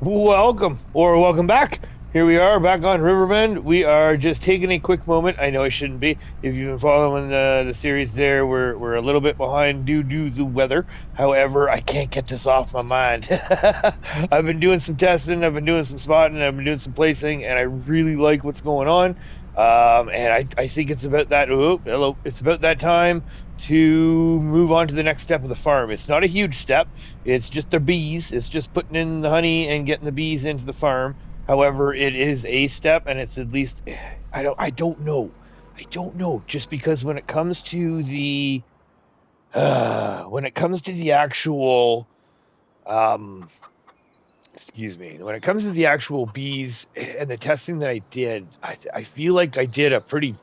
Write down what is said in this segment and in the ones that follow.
Welcome or welcome back. Here we are back on Riverbend. We are just taking a quick moment. I know I shouldn't be. If you've been following the series there, we're a little bit behind due to the weather. However, I can't get this off my mind. I've been doing some testing, I've been doing some spotting, I've been doing some placing, and I really like what's going on. And I think it's about that. Oh, hello! It's about that time to move on to the next step of the farm. It's not a huge step. It's just the bees. It's just putting in the honey and getting the bees into the farm. However, it is a step, and it's at least I don't know. I don't know. Just because when it comes to the actual um excuse me, when it comes to the actual bees and the testing that I did, I feel like I did a pretty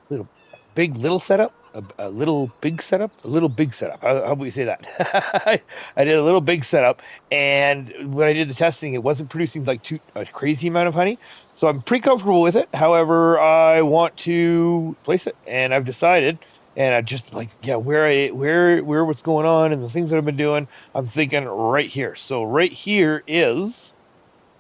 little little setup, a little big setup, a little big setup. How would we say that? I did a little big setup, and when I did the testing, it wasn't producing like a crazy amount of honey. So I'm pretty comfortable with it. However, I want to place it, and I've decided, and I just like, yeah, where what's going on and the things that I've been doing. I'm thinking right here. So right here is,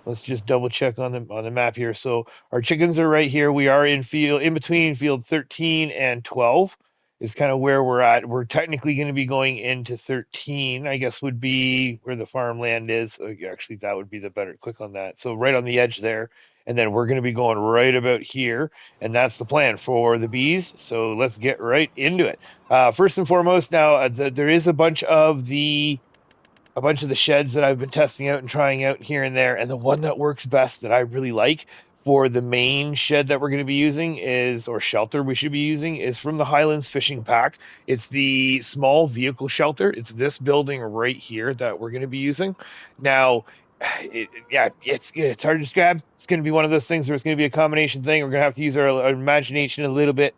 let's just double check on the map here. So our chickens are right here. We are in between field 13 and 12 is kind of where we're at. We're technically going to be going into 13, I guess would be where the farmland is. Actually, that would be the better click on that. So right on the edge there. And then we're going to be going right about here. And that's the plan for the bees. So let's get right into it. First and foremost, now there is a bunch of the sheds that I've been testing out and trying out here and there. And the one that works best that I really like for the main shed that we're going to be using or shelter we should be using, is from the Highlands fishing pack. It's the small vehicle shelter. It's this building right here that we're going to be using. Now, it's hard to describe. It's going to be one of those things where it's going to be a combination thing. We're going to have to use our imagination a little bit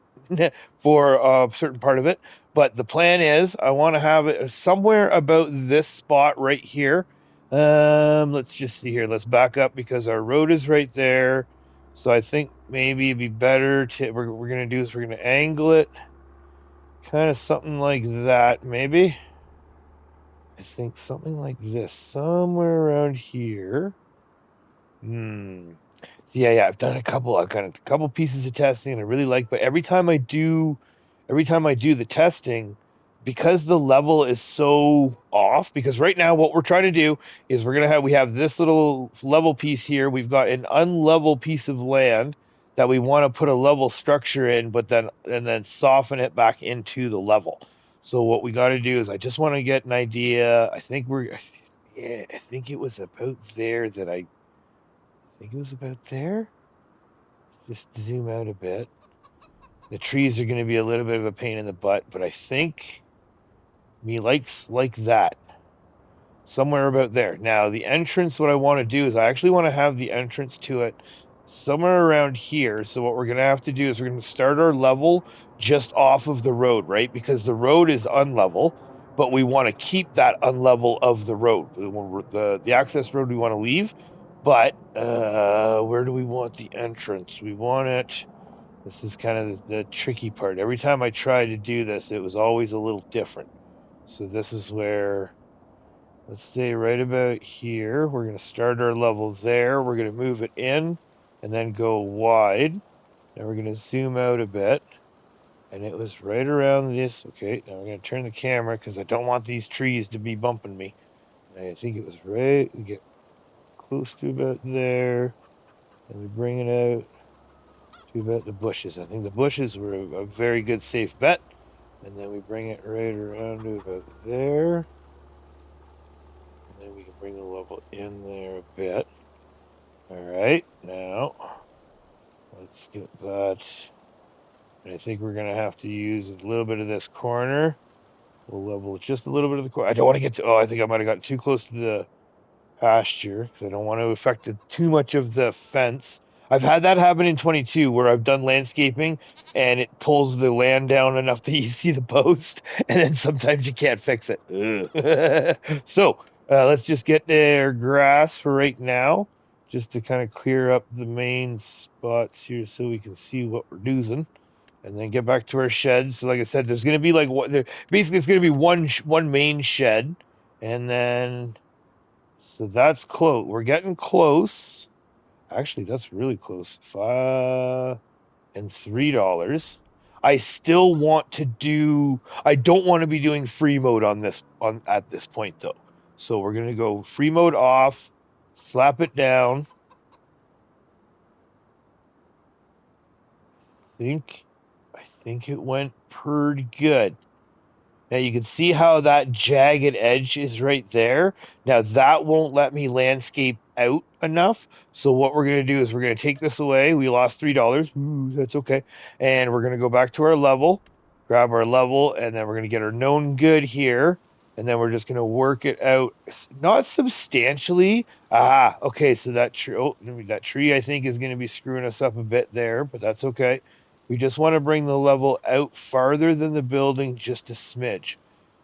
for a certain part of it. But the plan is I want to have it somewhere about this spot right here. Let's just see here. Let's back up because our road is right there. So I think maybe it'd be better to, what we're going to do is we're going to angle it kind of something like that, maybe. I think something like this, somewhere around here. So yeah, I've got a couple pieces of testing and I really like, but every time I do the testing, because the level is so off, because right now what we're trying to do is we have this little level piece here. We've got an unlevel piece of land that we want to put a level structure in, but then soften it back into the level. So what we got to do is I just want to get an idea. I think it was about there that I think it was about there. Just zoom out a bit. The trees are going to be a little bit of a pain in the butt, but I think me likes like that. Somewhere about there. Now, the entrance, what I want to do is I actually want to have the entrance to it somewhere around here. So what we're going to have to do is we're going to start our level just off of the road, right? Because the road is unlevel, but we want to keep that unlevel of the road. The access road we want to leave, but where do we want the entrance? We want it, this is kind of the tricky part. Every time I try to do this, it was always a little different. So this is where, let's stay right about here. We're going to start our level there. We're going to move it in and then go wide. Now we're going to zoom out a bit. And it was right around this. Okay, now we're going to turn the camera because I don't want these trees to be bumping me. I think it was right. We get close to about there. And we bring it out to about the bushes. I think the bushes were a very good safe bet. And then we bring it right around to about there. And then we can bring the level in there a bit. All right, now let's get that. And I think we're going to have to use a little bit of this corner. We'll level just a little bit of the corner. I don't want to get to, I think I might have gotten too close to the pasture because I don't want to affect too much of the fence. I've had that happen in 22 where I've done landscaping and it pulls the land down enough that you see the post, and then sometimes you can't fix it. So let's just get their grass for right now, just to kind of clear up the main spots here so we can see what we're using, and then get back to our sheds. So like I said, there's going to be basically it's going to be one main shed, and then So that's close. We're getting close. Actually, that's really close. $5 and $3. I still want to do. I don't want to be doing free mode on this at this point though. So we're gonna go free mode off. Slap it down. I think it went pretty good. Now you can see how that jagged edge is right there. Now that won't let me landscape out enough. So what we're going to do is we're going to take this away. We lost $3. Ooh, that's okay. And we're going to go back to our level, grab our level, and then we're going to get our known good here. And then we're just going to work it out, not substantially. Ah, okay. So that tree, that tree I think is going to be screwing us up a bit there, but that's okay. We just want to bring the level out farther than the building, just a smidge,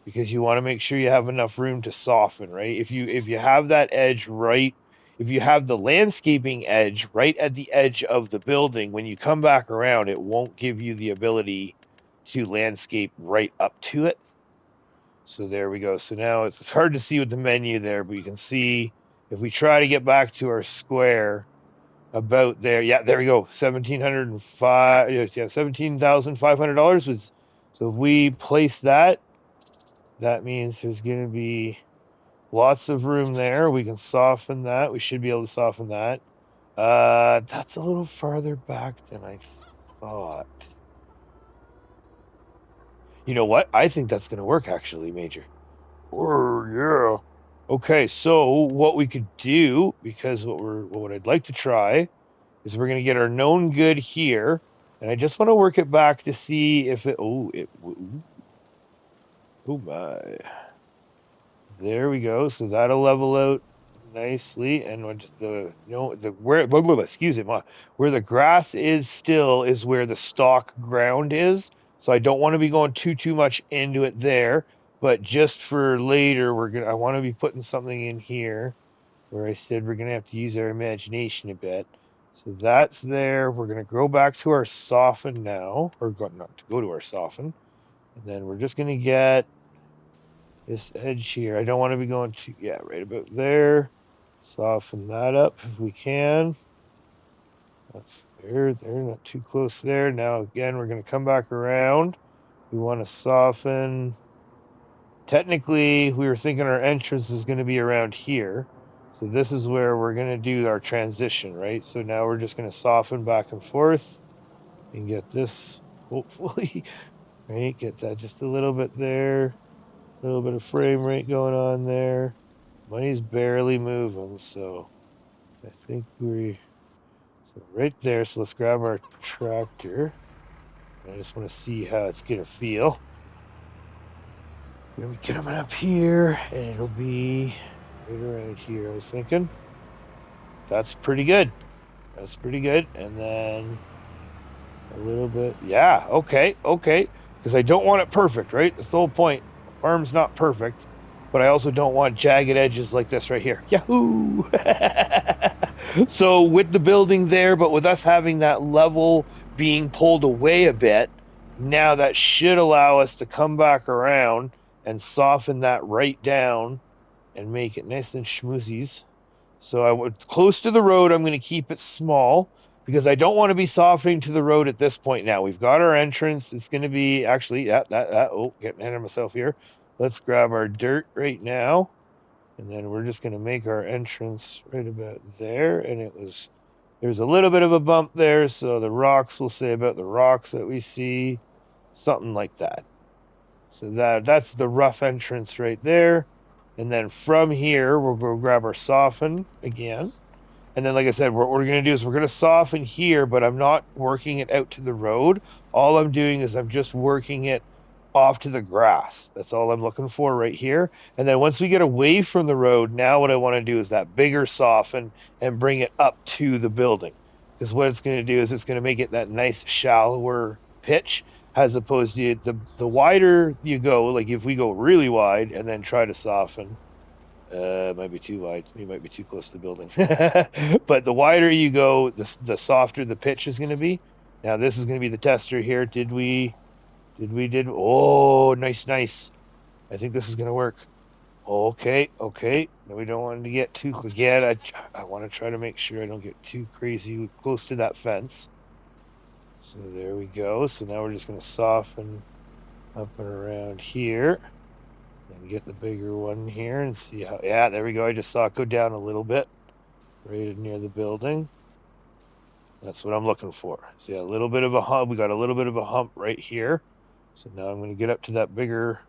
because you want to make sure you have enough room to soften, right? If you have that edge right, if you have the landscaping edge right at the edge of the building, when you come back around, it won't give you the ability to landscape right up to it. So there we go. So now it's hard to see with the menu there, but you can see if we try to get back to our square, about there. Yeah, there we go. $1,705. Yeah, $17,500 was. So if we place that, that means there's going to be lots of room there. We can soften that. We should be able to soften that. That's a little farther back than I thought. You know what? I think that's going to work actually, Major. Oh yeah. Okay, so what we could do, because what I'd like to try is we're going to get our known good here, and I just want to work it back to see if it. Oh, oh my! There we go. So that'll level out nicely, and when excuse me, where the grass is still is where the stock ground is. So I don't want to be going too much into it there, but just for later, I want to be putting something in here where I said we're going to have to use our imagination a bit. So that's there. We're going to go back to our soften now, or not to go to our soften. And then we're just going to get this edge here. I don't want to be going to, yeah, right about there. Soften that up if we can. That's there. They're not too close there. Now, again, we're going to come back around. We want to soften. Technically, we were thinking our entrance is going to be around here. So this is where we're going to do our transition, right? So now we're just going to soften back and forth and get this, hopefully, right? Get that just a little bit there. A little bit of frame rate going on there. Money's barely moving, so I think so right there. So let's grab our tractor. I just want to see how it's going to feel. We're going to be coming up here, and it'll be right around here, I was thinking. That's pretty good. That's pretty good. And then a little bit. Yeah, okay. Because I don't want it perfect, right? That's the whole point. The farm's not perfect, but I also don't want jagged edges like this right here. Yahoo! So with the building there, but with us having that level being pulled away a bit, now that should allow us to come back around and soften that right down and make it nice and schmoozies. So I would close to the road. I'm going to keep it small because I don't want to be softening to the road at this point. Now we've got our entrance. It's going to be actually getting ahead of myself here. Let's grab our dirt right now, and then we're just going to make our entrance right about there. And there's a little bit of a bump there, so the rocks, we'll say about the rocks that we see, something like that. So that's the rough entrance right there. And then from here, we'll go grab our soften again. And then, like I said, what we're going to do is we're going to soften here, but I'm not working it out to the road. All I'm doing is I'm just working it off to the grass. That's all I'm looking for right here. And then once we get away from the road, now what I want to do is that bigger soften and bring it up to the building. Because what it's going to do is it's going to make it that nice shallower pitch, as opposed to the wider you go, like if we go really wide and then try to soften, it might be too wide. You might be too close to the building. But the wider you go, the softer the pitch is going to be. Now this is going to be the tester here. Oh, nice. I think this is going to work. Okay, okay. No, we don't want to get too again. I want to try to make sure I don't get too crazy close to that fence. So there we go. So now we're just going to soften up and around here and get the bigger one here and see how. Yeah, there we go. I just saw it go down a little bit right near the building. That's what I'm looking for. See a little bit of a hump. We got a little bit of a hump right here. So now I'm going to get up to that bigger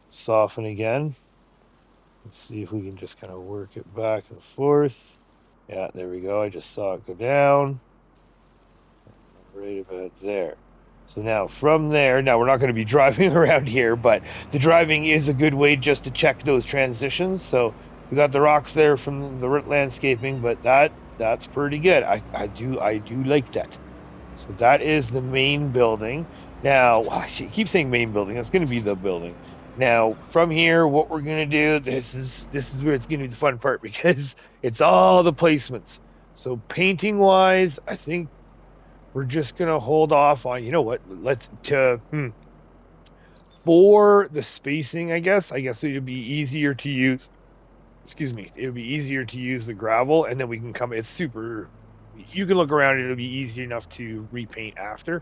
soften again. Let's see if we can just kind of work it back and forth. Yeah, there we go. I just saw it go down. Right about there. So now from there, now we're not going to be driving around here, but the driving is a good way just to check those transitions. So we got the rocks there from the landscaping, but that's pretty good. I do like that. So that is the main building. Now, I keep saying main building. It's going to be the building. Now, from here, what we're going to do, this is where it's going to be the fun part because it's all the placements. So painting wise, I think we're just going to hold off on, you know what, for the spacing, I guess it would be easier to use, it would be easier to use the gravel, and then we can come, it's super, you can look around, it'll be easy enough to repaint after.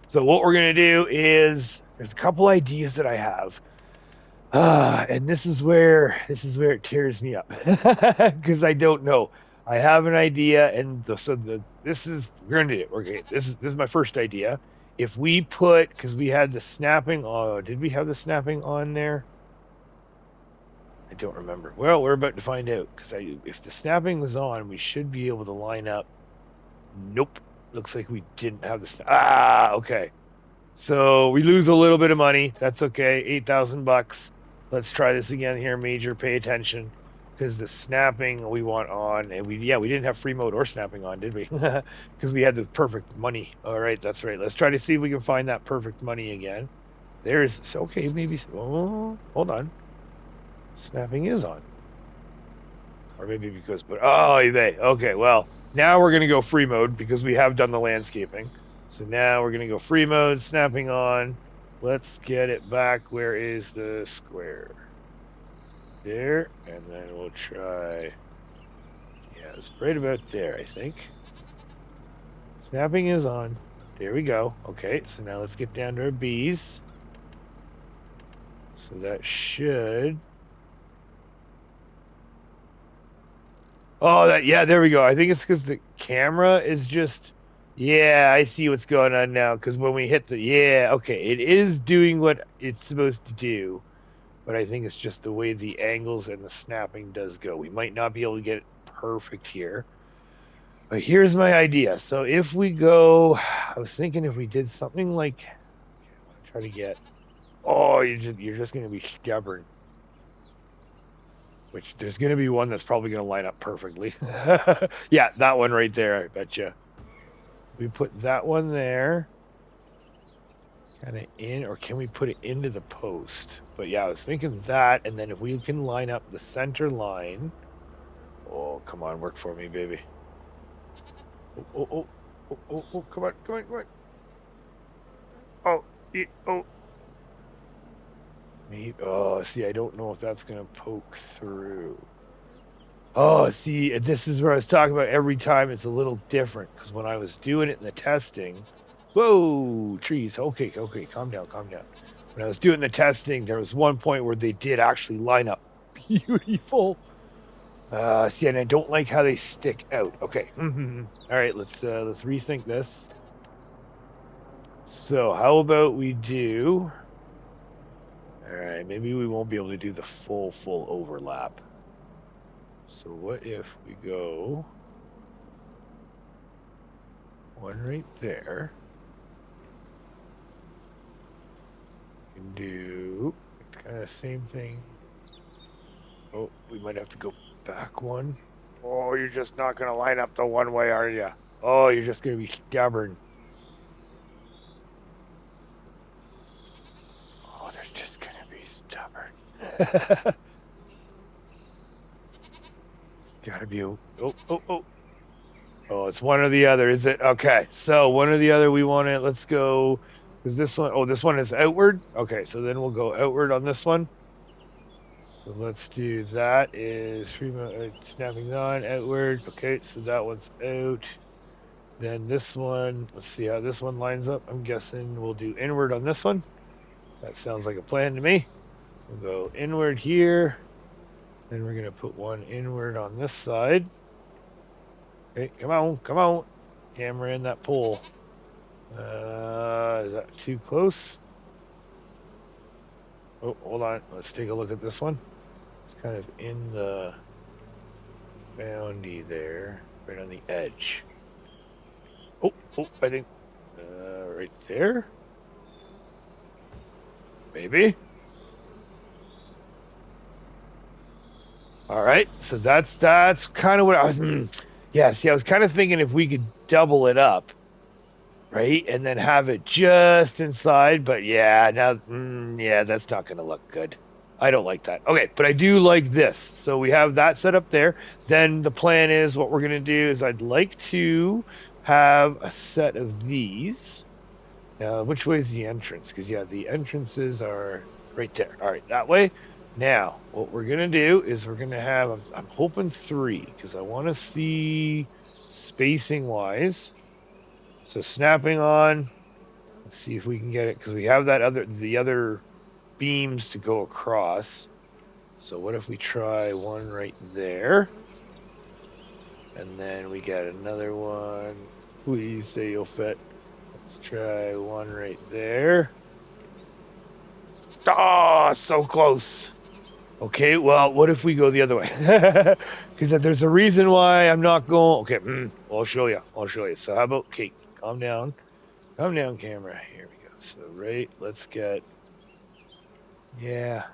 So what we're going to do is, there's a couple ideas that I have. And this is where it tears me up because I don't know. I have an idea, and this is we're gonna do it. Okay, this is my first idea. If we put, because we had the snapping. Oh, did we have the snapping on there? I don't remember. Well, we're about to find out because if the snapping was on, we should be able to line up. Nope, looks like we didn't have the okay. So we lose a little bit of money. That's okay. $8,000. Let's try this again here, Major. Pay attention, because the snapping we want on, and we didn't have free mode or snapping on, did we? Because we had the perfect money. All right, that's right. Let's try to see if we can find that perfect money again. There's okay, maybe. Oh, hold on. Snapping is on, or maybe because, but okay. Well, now we're gonna go free mode because we have done the landscaping. So now we're gonna go free mode, snapping on. Let's get it back. Where is the square? There, and then we'll try. Yeah, it's right about there, I think. Snapping is on. There we go. Okay, so now let's get down to our bees. So that should. Oh, yeah, there we go. I think it's because the camera is just. Yeah, I see what's going on now. Because when we hit okay, it is doing what it's supposed to do. But I think it's just the way the angles and the snapping does go. We might not be able to get it perfect here. But here's my idea. So if we go, I was thinking if we did something like, I want to try to get, you're just going to be stubborn. Which there's going to be one that's probably going to line up perfectly. Yeah, that one right there, I bet you. We put that one there, kind of in, or can we put it into the post? But yeah, I was thinking that, and then if we can line up the center line. Oh, come on, work for me, baby. Oh, come on. Maybe, see, I don't know if that's going to poke through. Oh, see, this is where I was talking about. Every time it's a little different, because when I was doing it in the testing, whoa, trees. Okay, calm down. When I was doing the testing, there was one point where they did actually line up beautiful. See, and I don't like how they stick out. Okay. All right, let's rethink this. So how about we do? All right, maybe we won't be able to do the full overlap. So what if we go one right there? We can do kind of same thing. Oh, we might have to go back one. Oh, you're just not going to line up the one way, are you? Oh, you're just going to be stubborn. Oh, they're just going to be stubborn. Gotta be. Oh, it's one or the other, is it? Okay, so one or the other. We want it. Let's go. Is this one? Oh, this one is outward. Okay, so then we'll go outward on this one. So let's do that. Is snapping on outward. Okay, so that one's out. Then this one, let's see how this one lines up. I'm guessing we'll do inward on this one. That sounds like a plan to me. We'll go inward here. Then we're going to put one inward on this side. Okay, come on, come on. Hammer in that pole. Is that too close? Oh, hold on. Let's take a look at this one. It's kind of in the boundy there, right on the edge. Oh, I think right there. Maybe. All right, so that's kind of what I was. Yeah, see, I was kind of thinking if we could double it up, right, and then have it just inside. But yeah, now, yeah, that's not going to look good. I don't like that. Okay, but I do like this. So we have that set up there. Then the plan is what we're going to do is I'd like to have a set of these. Now, which way is the entrance? Because, yeah, the entrances are right there. All right, that way. Now, what we're going to do is we're going to have, I'm hoping 3, because I want to see spacing-wise. So snapping on, let's see if we can get it, because we have the other beams to go across. So what if we try one right there? And then we get another one. Please say you'll fit. Let's try one right there. Oh, so close. Okay, well, what if we go the other way? Because there's a reason why I'm not going. Okay, I'll show you. So how about, okay, calm down. Calm down, camera. Here we go. So let's get, yeah.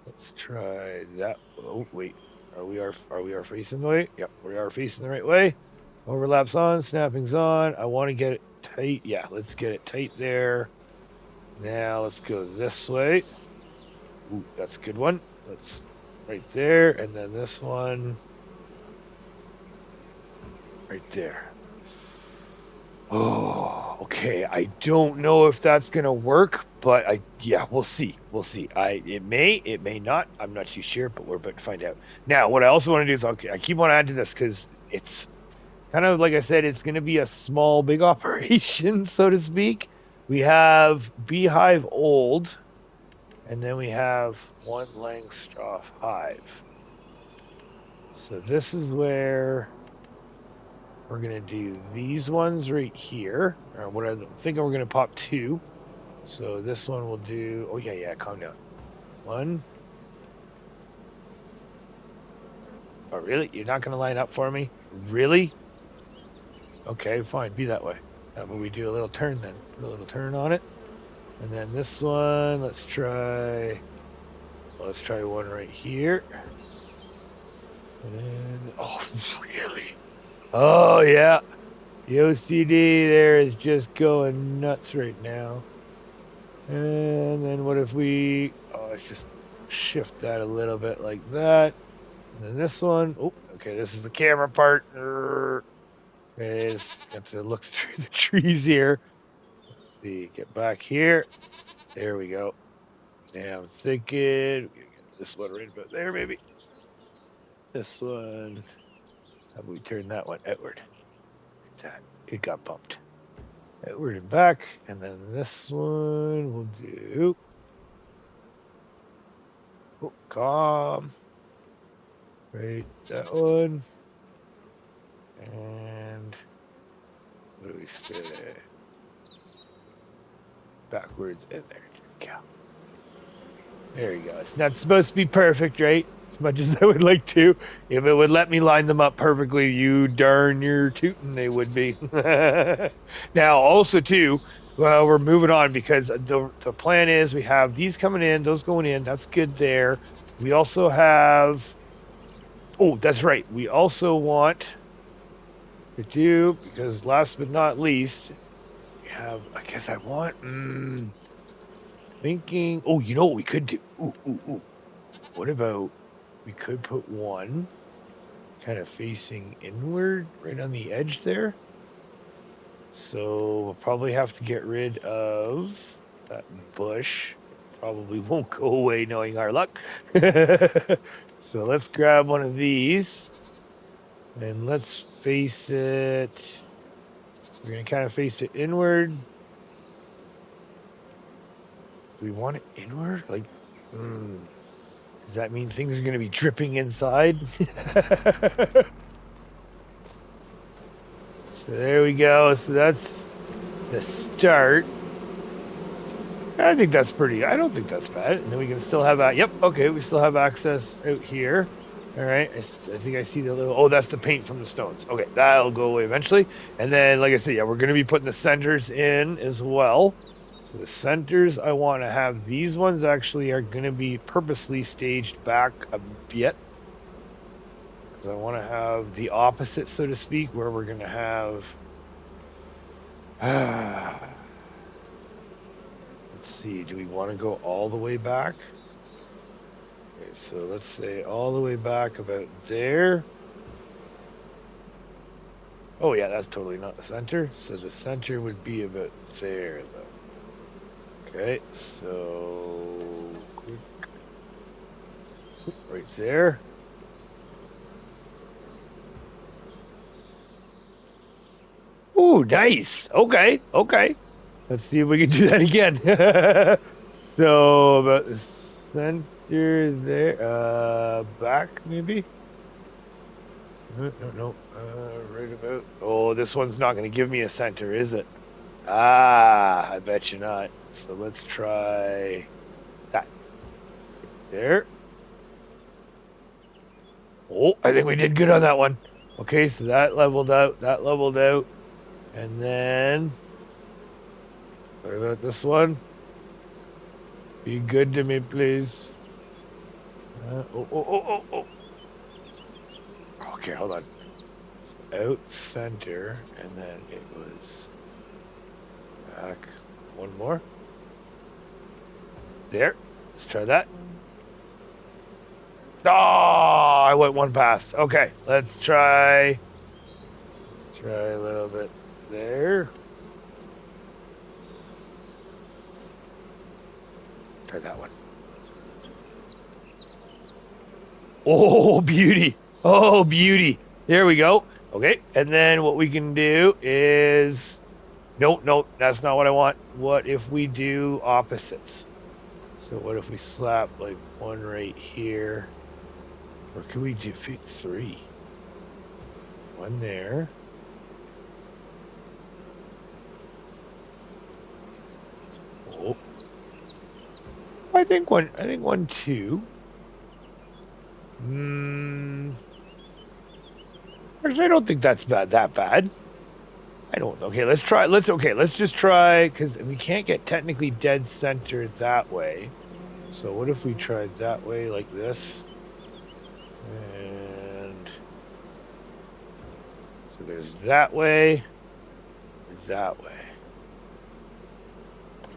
Let's try that. Oh, wait. Are we facing the way? Yep, we are facing the right way. Overlaps on, snapping's on. I want to get it tight. Yeah, let's get it tight there. Now let's go this way. Ooh, that's a good one. Let's right there, and then this one right there. Oh, okay. I don't know if that's gonna work, but yeah, we'll see. It may not. I'm not too sure, but we're about to find out. Now, what I also want to do is I keep on adding to this because it's kind of like I said, it's gonna be a small, big operation, so to speak. We have Beehive old, and then we have one Langstroth hive. So this is where we're going to do these ones right here. Or what I'm thinking we're going to pop 2. So this one will do, oh yeah, calm down. 1. Oh, really? You're not going to line up for me? Really? Okay, fine. Be that way. That way we do a little turn then. Put a little turn on it. And then this one, let's try one right here. And, oh, really? Oh, yeah. The OCD there is just going nuts right now. And then what if let's just shift that a little bit like that. And then this one, okay, this is the camera part. Okay, have to look through the trees here. Let's see, get back here. There we go. Now I'm thinking, this one right about there, maybe. This one, how about we turn that one outward? It got bumped. Outward and back, and then this one we'll do. Oh, calm. Right, that one. And what do we say? Backwards in there. Go. There you go. It's not supposed to be perfect, right? As much as I would like to. If it would let me line them up perfectly, you darn your tootin' they would be. Now, also, too, well, we're moving on because the plan is we have these coming in, those going in. That's good there. We also have... Oh, that's right. We also want to do, because last but not least, we have... I guess I want... thinking... Oh, you know what we could do? Ooh. What about... We could put one kind of facing inward right on the edge there. So we'll probably have to get rid of that bush probably won't go away knowing our luck. So let's grab one of these and let's face it. We're going to kind of face it inward. Do we want it inward? Like, does that mean things are going to be dripping inside? So there we go. So that's the start. I think that's pretty. I don't think that's bad. And then we can still have yep. Okay, we still have access out here. All right. I think I see the little. Oh, that's the paint from the stones. Okay, that'll go away eventually. And then, like I said, yeah, we're going to be putting the centers in as well. So the centers, I want to have these ones actually are going to be purposely staged back a bit. Because I want to have the opposite, so to speak, where we're going to have... let's see, do we want to go all the way back? Okay, so let's say all the way back about there. Oh yeah, that's totally not the center. So the center would be about there, though. Okay, so right there. Ooh, nice. Okay. Let's see if we can do that again. So about the center there, back maybe. No. Right about. Oh, this one's not going to give me a center, is it? I bet you not. So let's try that. There. Oh, I think we did good on that one. Okay, so that leveled out. And then, what about this one? Be good to me, please. Oh. Okay, hold on. So out center, and then it was back one more. There. Let's try that. Oh, I went one past. Okay, let's try a little bit there. Try that one. Oh, beauty. Oh, beauty. There we go. Okay, and then what we can do is... Nope, that's not what I want. What if we do opposites? So what if we slap like one right here? Or can we do fit 3? One there. Oh. I think one, 2. Actually, I don't think that's that bad. I don't know. Okay, let's just try, because we can't get technically dead center that way. So what if we tried that way like this? And so there's that way, that way.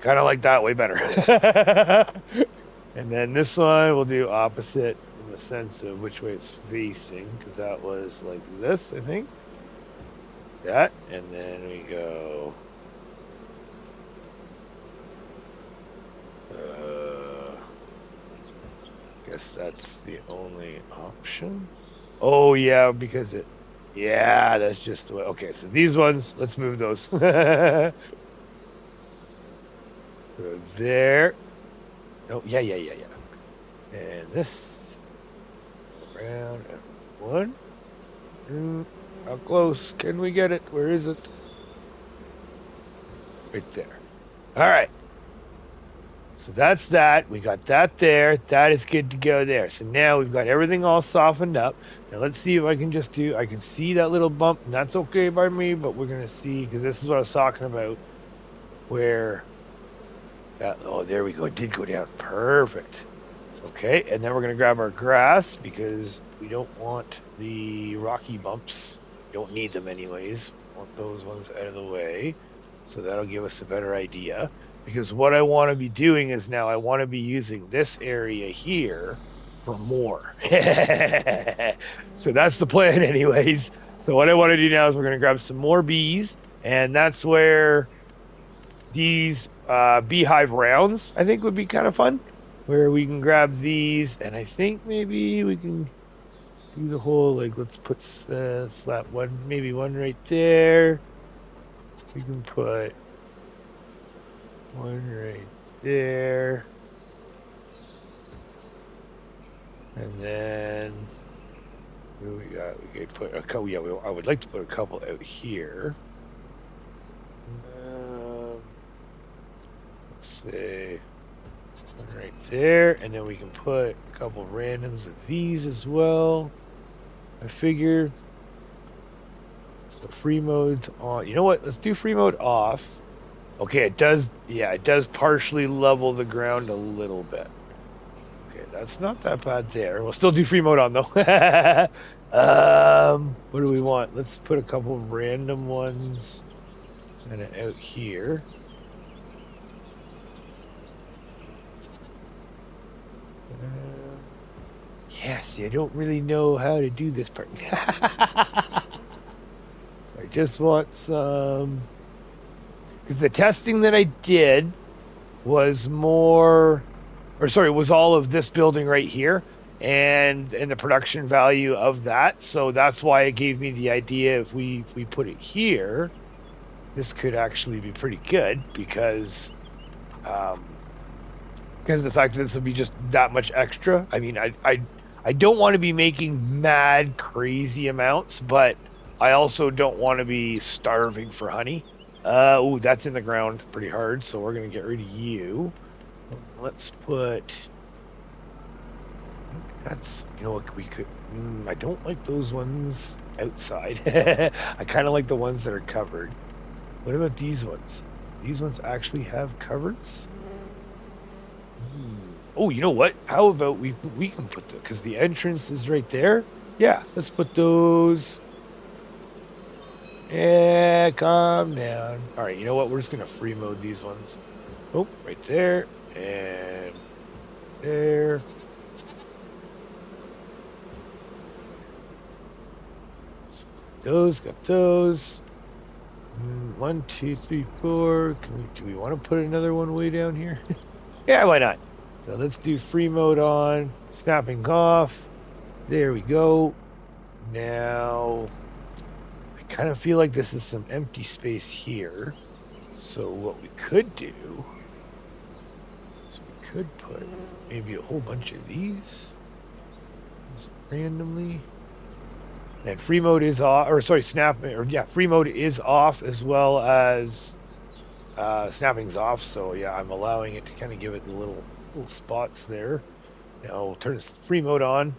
Kind of like that way better. And then this one we'll do opposite in the sense of which way it's facing, because that was like this, I think. That, and then we go guess that's the only option. Oh yeah, because that's just the way. Okay, so these ones, let's move those. So there. Oh yeah. And this around at 1, 2. How close can we get it? Where is it? Right there. All right. So that's that. We got that there. That is good to go there. So now we've got everything all softened up. Now let's see if I can just do... I can see that little bump, and that's okay by me, but we're going to see, because this is what I was talking about, where... oh, there we go. It did go down. Perfect. Okay, and then we're going to grab our grass, because we don't want the rocky bumps. Don't need them anyways. Want those ones out of the way. So that'll give us a better idea. Because what I want to be doing is now I want to be using this area here for more. So that's the plan anyways. So what I want to do now is we're going to grab some more bees. And that's where these beehive rounds, I think would be kind of fun, where we can grab these, and I think maybe we can do the whole, like, let's put slap one, maybe one right there. We can put one right there. And then what do we got? We could put a couple. Yeah, I would like to put a couple out here. Let's say one right there, and then we can put a couple randoms of these as well. I figure. So free mode's on. You know what? Let's do free mode off. Okay, it does. Yeah, it does partially level the ground a little bit. Okay, that's not that bad there. We'll still do free mode on though. What do we want? Let's put a couple random ones kind of out here. Yeah, see, I don't really know how to do this part. So I just want some, because the testing that I did was more, or sorry, was all of this building right here and the production value of that. So that's why it gave me the idea if we put it here, this could actually be pretty good because of the fact that this will be just that much extra. I mean, I don't want to be making mad crazy amounts, but I also don't want to be starving for honey. Oh, that's in the ground pretty hard, so we're going to get rid of you. Let's put... That's, you know what, we could... I don't like those ones outside. I kind of like the ones that are covered. What about these ones? These ones actually have covers? Oh, you know what? How about we can put the... Because the entrance is right there. Yeah, let's put those... Yeah, calm down. All right, you know what? We're just going to free mode these ones. Oh, right there. And there. So got those. 1, 2, 3, 4. Do we want to put another one way down here? Yeah, why not? So let's do free mode on. Snapping off. There we go. Now... kind of feel like this is some empty space here. So what we could do is we could put maybe a whole bunch of these randomly. And free mode is off, or sorry, free mode is off as well as snapping's off. So yeah, I'm allowing it to kind of give it the little spots there. Now we'll turn free mode on.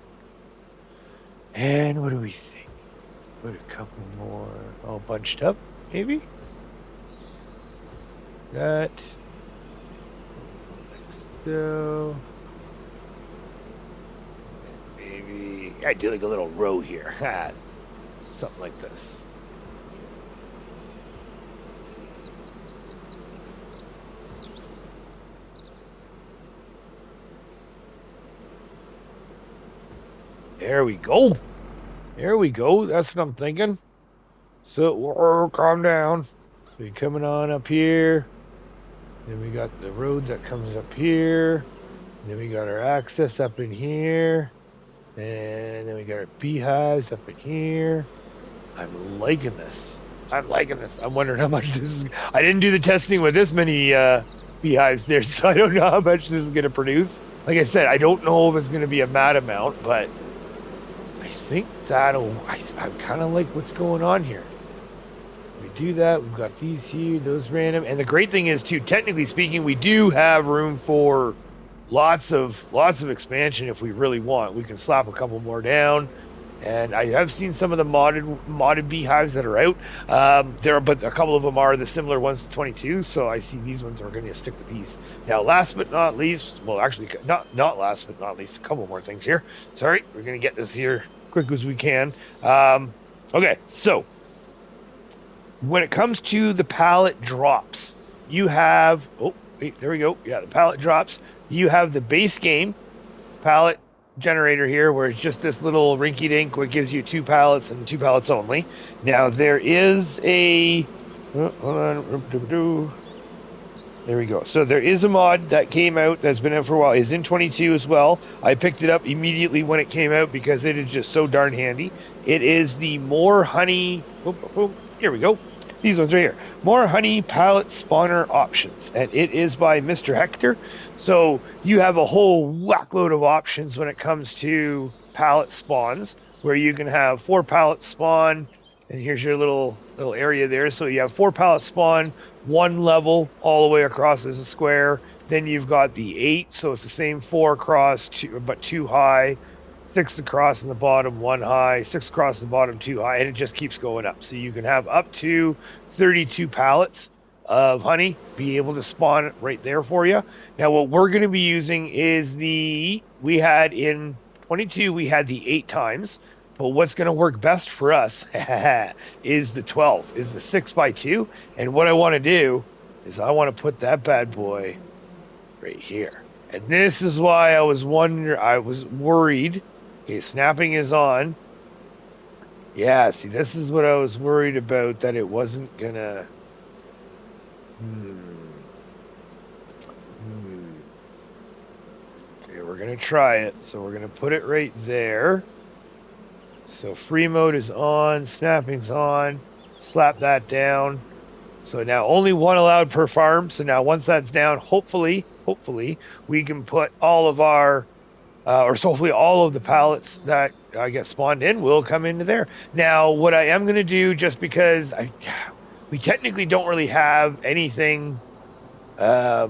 And what do we think? Put a couple more all bunched up, maybe? That. Like so. Maybe I do like a little row here. Something like this. There we go. There we go. That's what I'm thinking. So, calm down. So you're coming on up here. Then we got the road that comes up here. And then we got our access up in here. And then we got our beehives up in here. I'm liking this. I'm liking this. I'm wondering how much this is. I didn't do the testing with this many beehives there, so I don't know how much this is going to produce. Like I said, I don't know if it's going to be a mad amount, but I think I kind of like what's going on here. We do that. We've got these here, those random. And the great thing is, too, technically speaking, we do have room for lots of expansion if we really want. We can slap a couple more down. And I have seen some of the modded beehives that are out. But a couple of them are the similar ones to 22. So I see these ones are going to stick with these. Now, last but not least, well, actually, not last but not least, a couple more things here. Sorry, we're going to get this here quick as we can. Okay, so when it comes to the pallet drops, you have, oh, wait, there we go. Yeah, the pallet drops. You have the base game pallet generator here, where it's just this little rinky-dink, which gives you 2 pallets and 2 pallets only. Now, there is a, hold on, There we go. So there is a mod that came out that's been out for a while. It's in 22 as well. I picked it up immediately when it came out because it is just so darn handy. It is the More Honey. Here we go. These ones right here. More Honey Pallet Spawner Options. And it is by MrHector. So you have a whole whackload of options when it comes to pallet spawns, where you can have 4 pallets spawn. And here's your little area there. So you have 4 pallets spawn, 1 level all the way across as a square. Then you've got the 8, so it's the same 4 across, but 2 high, 6 across in the bottom, 1 high, 6 across the bottom, 2 high, and it just keeps going up. So you can have up to 32 pallets of honey be able to spawn right there for you. Now what we're going to be using is we had in 22, we had the 8 times. But what's going to work best for us is the 12, is the 6x2. And what I want to do is I want to put that bad boy right here. And this is why I was worried. Okay, snapping is on. Yeah, see, this is what I was worried about, that it wasn't going to... Okay, we're going to try it. So we're going to put it right there. So free mode is on, snapping's on, slap that down. So now only 1 allowed per farm. So now once that's down, hopefully we can put all of our, hopefully all of the pallets that get spawned in will come into there. Now what I am going to do, just because we technically don't really have anything to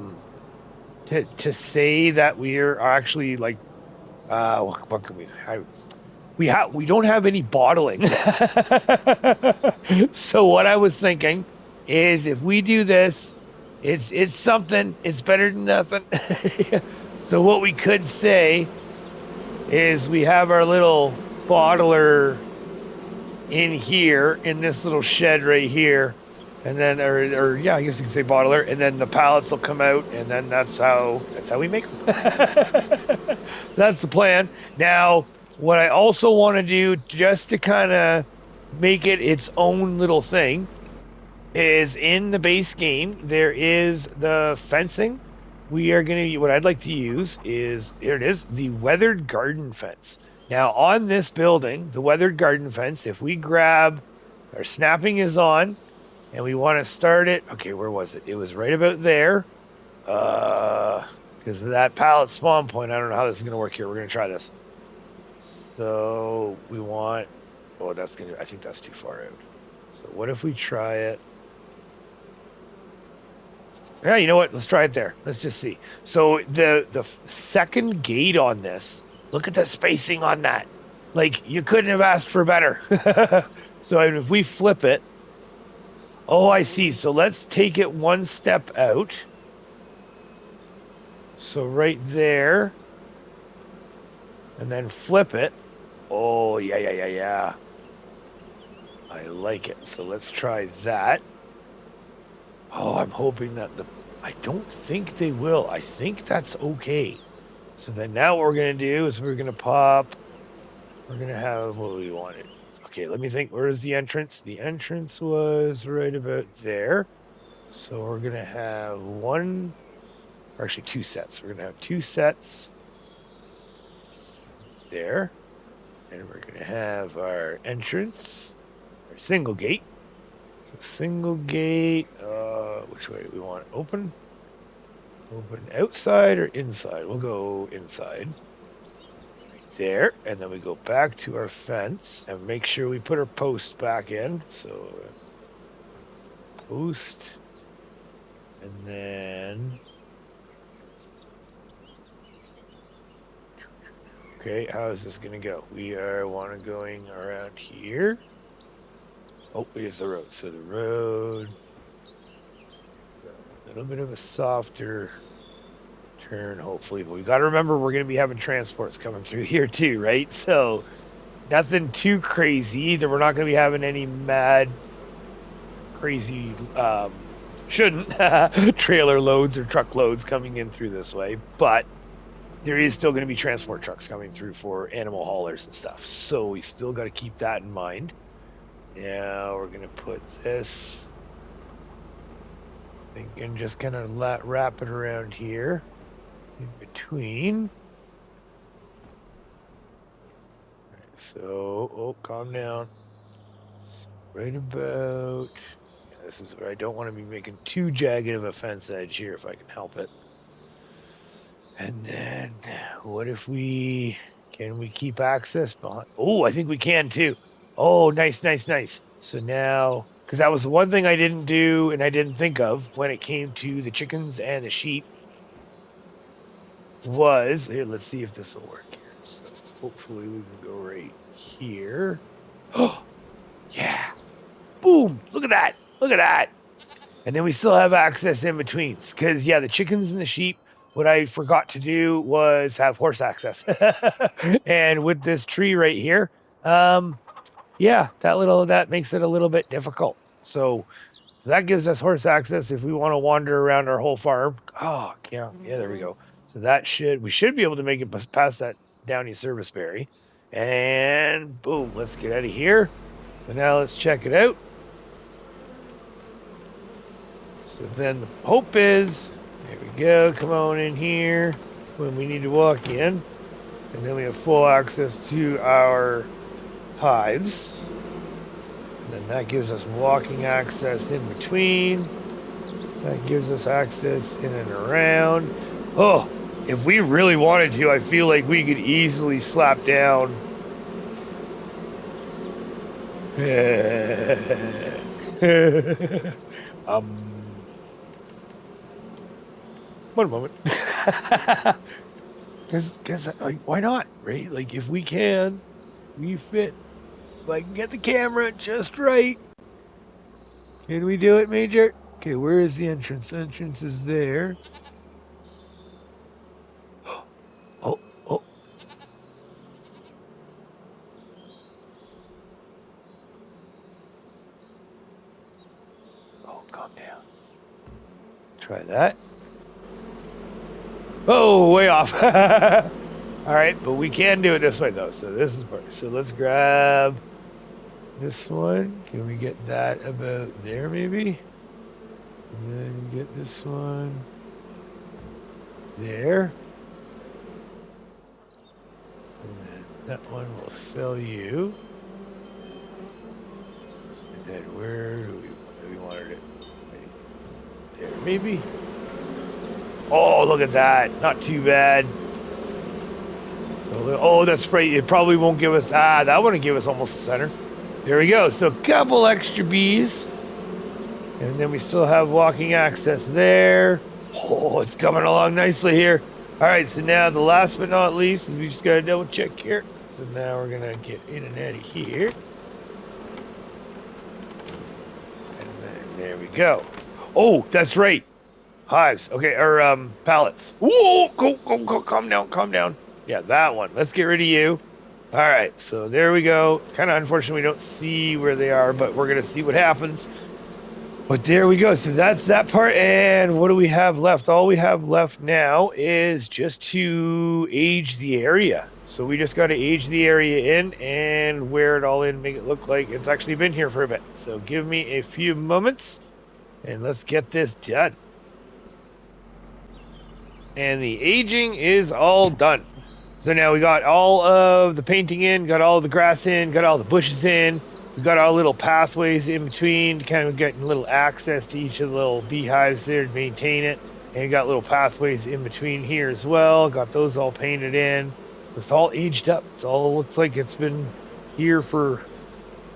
say that we are actually like, what can we don't have any bottling. So what I was thinking is, if we do this, it's something, it's better than nothing. So what we could say is we have our little bottler in here, in this little shed right here, and then or yeah, I guess you can say bottler, and then the pallets will come out, and then that's how we make them. So that's the plan. Now what I also want to do, just to kind of make it its own little thing, is in the base game, there is the fencing. What I'd like to use is, here it is, the weathered garden fence. Now on this building, the weathered garden fence, if we grab, our snapping is on, and we want to start it, okay, where was it? It was right about there. Because of that pallet spawn point, I don't know how this is going to work here. We're going to try this. So we want, I think that's too far out. So what if we try it? Yeah, you know what? Let's try it there. Let's just see. So the second gate on this, look at the spacing on that. Like, you couldn't have asked for better. So if we flip it, oh, I see. So let's take it 1 step out. So right there. And then flip it. Oh, yeah. I like it. So let's try that. Oh, I'm hoping that I don't think they will. I think that's okay. So then now what we're going to do is we're going to have what we wanted. Okay, let me think. Where's the entrance? The entrance was right about there. So we're going to have 2 sets. We're going to have 2 sets there. And we're going to have our entrance, our single gate. So single gate, which way do we want it? Open outside or inside? We'll go inside. Right there. And then we go back to our fence and make sure we put our post back in. So post. And then... Okay, how is this going to go? We want to going around here. Oh, here's the road. So the road, a little bit of a softer turn, hopefully. But we got to remember, we're going to be having transports coming through here too, right? So nothing too crazy either. We're not going to be having any mad, crazy, shouldn't trailer loads or truck loads coming in through this way. But there is still going to be transport trucks coming through for animal haulers and stuff. So we still got to keep that in mind. Now we're going to put this Thinking just kind of wrap it around here in between. Right, so, calm down. Right about. Yeah, this is where I don't want to be making too jagged of a fence edge here if I can help it. And then, what if can we keep access behind? Oh, I think we can too. Oh, nice. So now, because that was the one thing I didn't do and I didn't think of when it came to the chickens and the sheep was, here, let's see if this will work here. So hopefully we can go right here. Oh, yeah. Boom. Look at that. And then we still have access in between. Because, yeah, the chickens and the sheep, what I forgot to do was have horse access. And with this tree right here, yeah, that makes it a little bit difficult. So that gives us horse access if we want to wander around our whole farm. Oh, yeah, there we go. So we should be able to make it past that Downy service berry. And boom, let's get out of here. So now let's check it out. So then the hope is, there we go, come on in here when we need to walk in. And then we have full access to our hives. And then that gives us walking access in between. That gives us access in and around. Oh, if we really wanted to, I feel like we could easily slap down. One moment. Because why not, right? Like, if we can, we fit. If I can get the camera just right. Can we do it, Major? Okay, where is the entrance? The entrance is there. Oh. Oh, calm down. Try that. Oh, way off. All right, but we can do it this way, though. So this is perfect. So let's grab this one. Can we get that about there, maybe? And then get this one there. And then that one will sell you. And then where do we wanted it? Right there, maybe? Oh, look at that. Not too bad. Oh, that's right. It probably won't give us... that wouldn't give us almost the center. There we go. So a couple extra bees. And then we still have walking access there. Oh, it's coming along nicely here. All right, so now the last but not least is we just got to double check here. So now we're going to get in and out of here. And then there we go. Oh, that's right. Hives. Okay, or pallets. Whoa, go, calm down. Yeah, that one. Let's get rid of you. All right, so there we go. Kind of unfortunate we don't see where they are, but we're going to see what happens. But there we go. So that's that part. And what do we have left? All we have left now is just to age the area. So we just got to age the area in and wear it all in, make it look like it's actually been here for a bit. So give me a few moments and let's get this done. And the aging is all done. So now we got all of the painting in, got all the grass in, got all the bushes in. We got our little pathways in between, kind of getting little access to each of the little beehives there to maintain it. And got little pathways in between here as well. Got those all painted in. It's all aged up. It all looks like it's been here for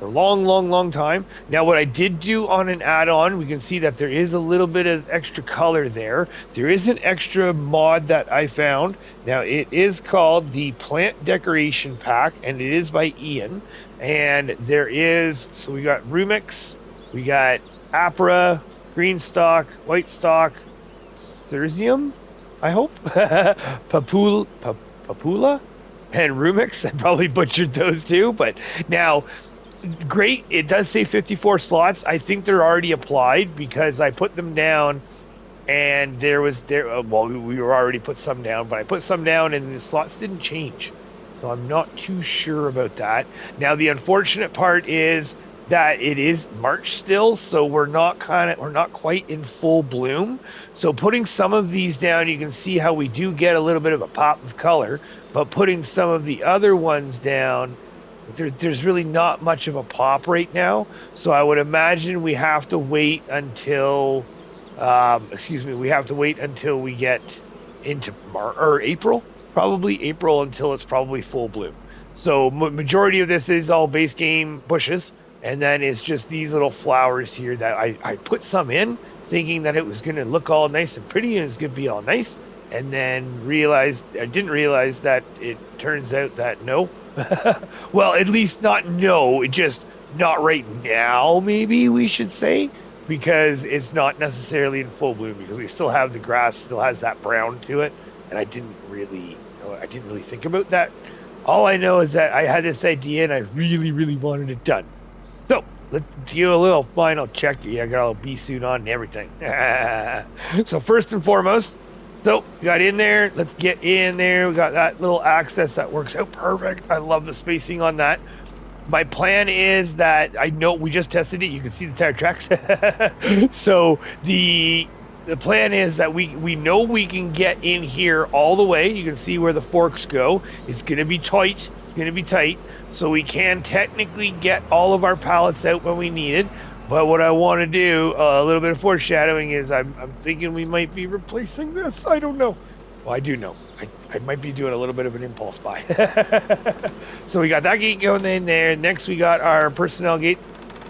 a long time. Now, what I did do on an add-on, we can see that there is a little bit of extra color there. There is an extra mod that I found. Now, it is called the Plant Decoration Pack, and it is by Ian. And there is, so we got Rumix, we got Apra, Green Stock, White Stock, Thursium, I hope, Papula, and Rumix. I probably butchered those two, but now, great, it does say 54 slots. I think they're already applied because I put them down and we were already put some down, but I put some down and the slots didn't change. So I'm not too sure about that. Now, the unfortunate part is that it is March still, so we're not quite in full bloom. So putting some of these down, you can see how we do get a little bit of a pop of color, but putting some of the other ones down, there's really not much of a pop right now. So I would imagine we have to wait until, we have to wait until we get into March or April, probably April, until it's probably full bloom. So majority of this is all base game bushes, and then it's just these little flowers here that I put some in thinking that it was going to look all nice and pretty and it's going to be all nice, and then I didn't realize that it turns out that no. Well, at least not no, it just not right now, maybe we should say, because it's not necessarily in full bloom, because we still have the grass still has that brown to it, and I didn't really think about that. All I know is that I had this idea and I really, really wanted it done. So let's do a little final check. Yeah, I got a little bee suit on and everything. So first and foremost, so we got in there. Let's get in there. We got that little access that works out perfect. I love the spacing on that. My plan is that I know we just tested it. You can see the tire tracks. So the plan is that we know we can get in here all the way. You can see where the forks go. It's going to be tight. It's going to be tight. So we can technically get all of our pallets out when we need it. But what I want to do, a little bit of foreshadowing, is I'm thinking we might be replacing this. I don't know. Well, I do know. I might be doing a little bit of an impulse buy. So we got that gate going in there. Next, we got our personnel gate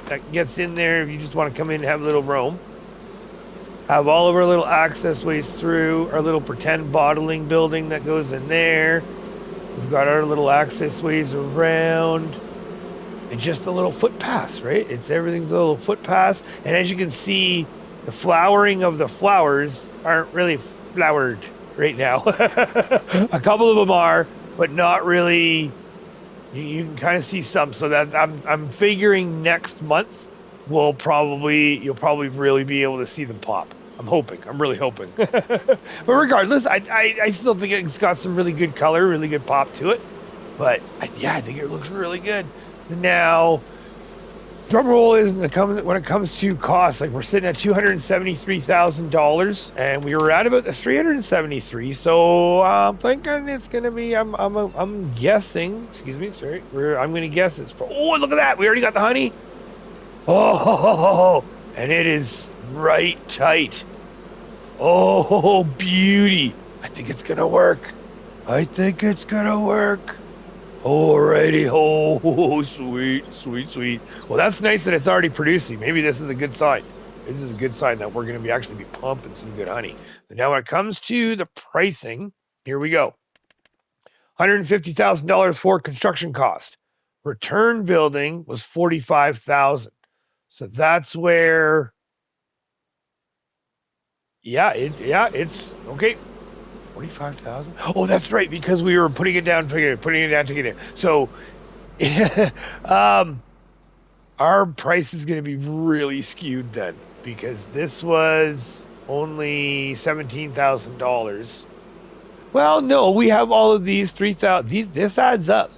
that gets in there if you just want to come in and have a little roam. Have all of our little access ways through, our little pretend bottling building that goes in there. We've got our little access ways around. And just a little footpath, right? Everything's a little footpath. And as you can see, the flowering of the flowers aren't really flowered right now. A couple of them are, but not really. You can kind of see some. So that I'm figuring next month you'll probably really be able to see them pop. I'm really hoping. But regardless, I still think it's got some really good color, really good pop to it. But I think it looks really good. Now, drum roll is when it comes to cost, like we're sitting at $273,000, and we were at about the 373. So I'm thinking it's gonna be. I'm guessing. Excuse me, sorry. I'm gonna guess it's. Oh, look at that! We already got the honey. Oh, and it is right tight. Oh, beauty! I think it's gonna work. Alrighty, oh, sweet. Well, that's nice that it's already producing. Maybe this is a good sign. This is a good sign that we're going to be actually pumping some good honey. But now when it comes to the pricing, here we go. $150,000 for construction cost. Return building was $45,000. So that's where, it's okay. 45,000. Oh, that's right, because we were putting it down to get it. So, our price is going to be really skewed then, because this was only $17,000. Well, no, we have all of these 3,000. This adds up,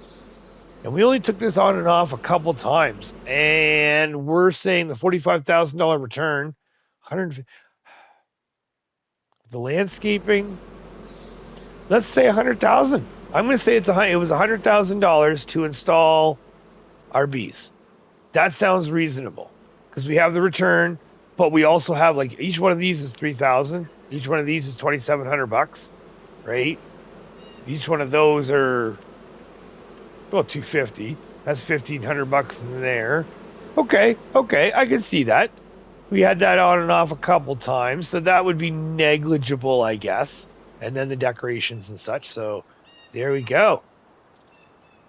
and we only took this on and off a couple times, and we're saying the $45,000 return, 150. The landscaping. Let's say 100,000. I'm going to say it was $100,000 to install our bees. That sounds reasonable because we have the return, but we also have like each one of these is 3,000. Each one of these is $2,700, right? Each one of those are well $250. That's $1,500 in there. Okay, I can see that. We had that on and off a couple times, so that would be negligible, I guess. And then the decorations and such. So there we go.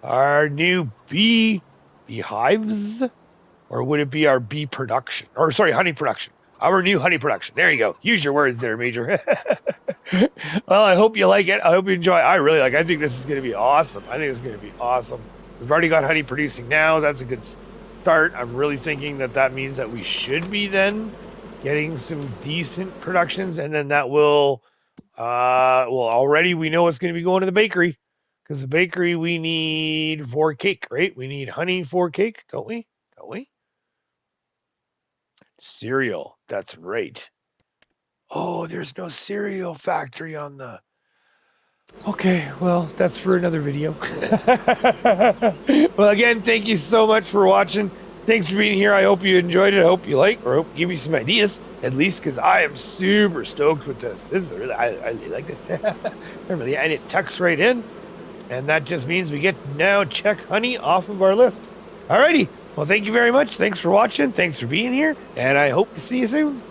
Our new beehives, or would it be our bee production? Or sorry, honey production. Our new honey production. There you go. Use your words there, Major. Well, I hope you like it. I hope you enjoy it. I really like it. I think this is going to be awesome. We've already got honey producing now. That's a good start. I'm really thinking that means that we should be then getting some decent productions, and then that will already we know it's going to be going to the bakery, because the bakery we need for cake, right? We need honey for cake, don't we? Cereal. That's right. Oh, there's no cereal factory on the... Okay, well, that's for another video. Well, again, thank you so much for watching. Thanks for being here. I hope you enjoyed it. I hope you like, or hope you give me some ideas, at least, because I am super stoked with this. This is really, I really like this. Really, and it tucks right in, and that just means we get to now check honey off of our list. Alrighty, well, thank you very much. Thanks for watching. Thanks for being here, and I hope to see you soon.